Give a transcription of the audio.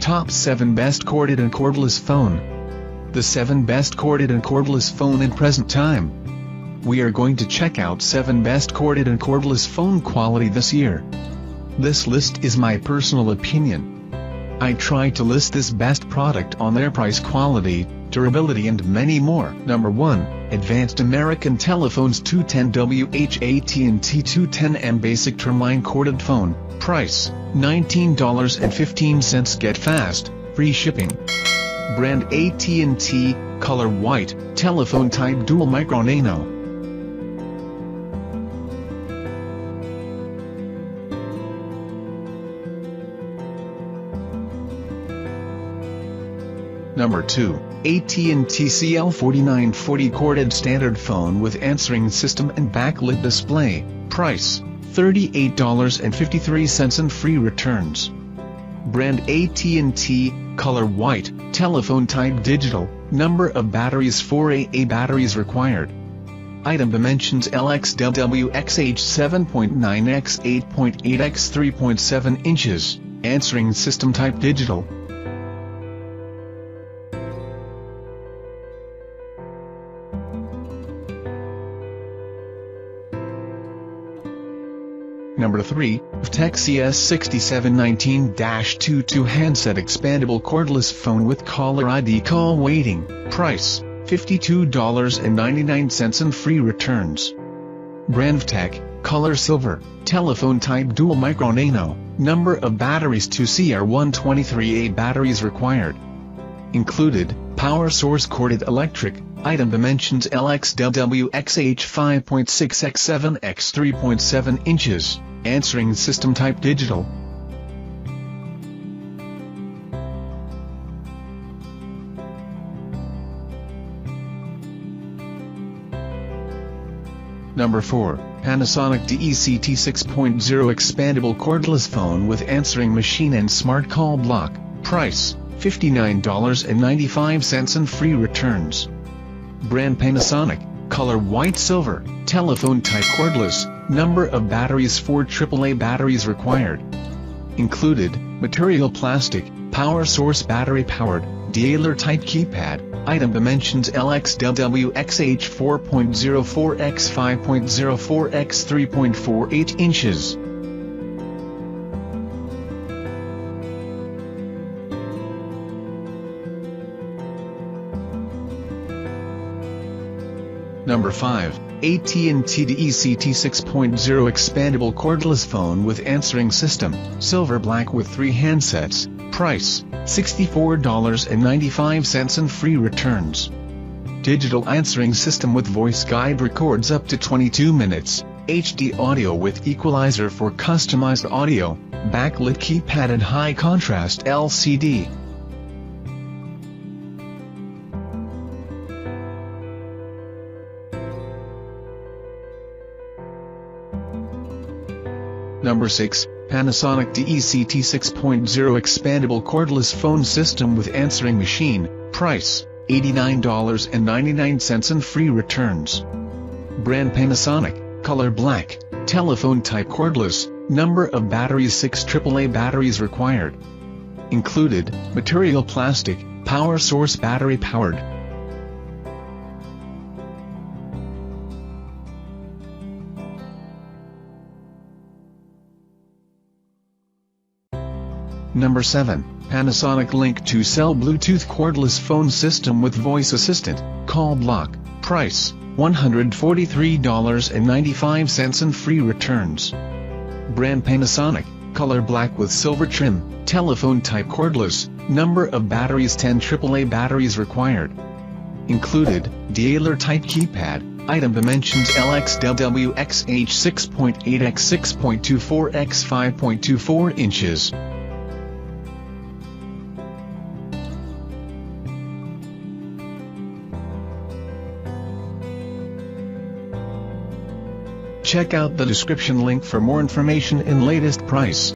Top 7 Best Corded and Cordless Phone. The 7 Best Corded and Cordless Phone in Present Time. We are going to check out 7 Best Corded and Cordless Phone quality this year. This list is my personal opinion. I try to list this best product on their price, quality, durability and many more. Number 1, Advanced American Telephones 210WH AT&T 210M Basic Trimline Corded Phone. Price, $19.15. Get fast, free shipping. Brand AT&T, color white, telephone type dual micro nano. Number 2, AT&T CL4940 Corded Standard Phone with Answering System and Backlit Display. Price, $38.53 and free returns. Brand AT&T, color white, telephone type digital, number of batteries 4 AA batteries required. Item dimensions LXWXH 7.9 x 8.8 x 3.7 inches, answering system type digital. Number 3, VTech CS6719-22 Handset Expandable Cordless Phone with Caller ID Call Waiting. Price, $52.99 and free returns. Brand VTech, color silver, telephone type dual micro nano, number of batteries 2 CR123A batteries required. Included, power source corded electric, item dimensions LXWXH 5.6 x 7 x 3.7 inches, answering system type digital. Number 4, Panasonic DECT 6.0 Expandable Cordless Phone with Answering Machine and Smart Call Block. Price, $59.95 and free returns. Brand Panasonic, color white silver, telephone type cordless, number of batteries 4 AAA batteries required. Included, material plastic, power source battery powered, dialer type keypad, item dimensions LXWXH 4.04 x 5.04 x 3.48 inches. Number 5, AT&T DECT 6.0 Expandable Cordless Phone with Answering System, silver black with 3 handsets. Price, $64.95 and free returns. Digital answering system with voice guide, records up to 22 minutes, HD audio with equalizer for customized audio, backlit keypad and high contrast LCD. Number 6, Panasonic DECT 6.0 Expandable Cordless Phone System with Answering Machine. Price, $89.99 and free returns. Brand Panasonic, color black, telephone type cordless, number of batteries 6 AAA batteries required. Included, material plastic, power source battery powered. Number 7, Panasonic Link to Cell Bluetooth Cordless Phone System with Voice Assistant, Call Block. Price, $143.95 and free returns. Brand Panasonic, color black with silver trim, telephone type cordless, number of batteries 10 AAA batteries required. Included, dialer type keypad, item dimensions LXWXH 6.8 x 6.24 x 5.24 inches. Check out the description link for more information and latest price.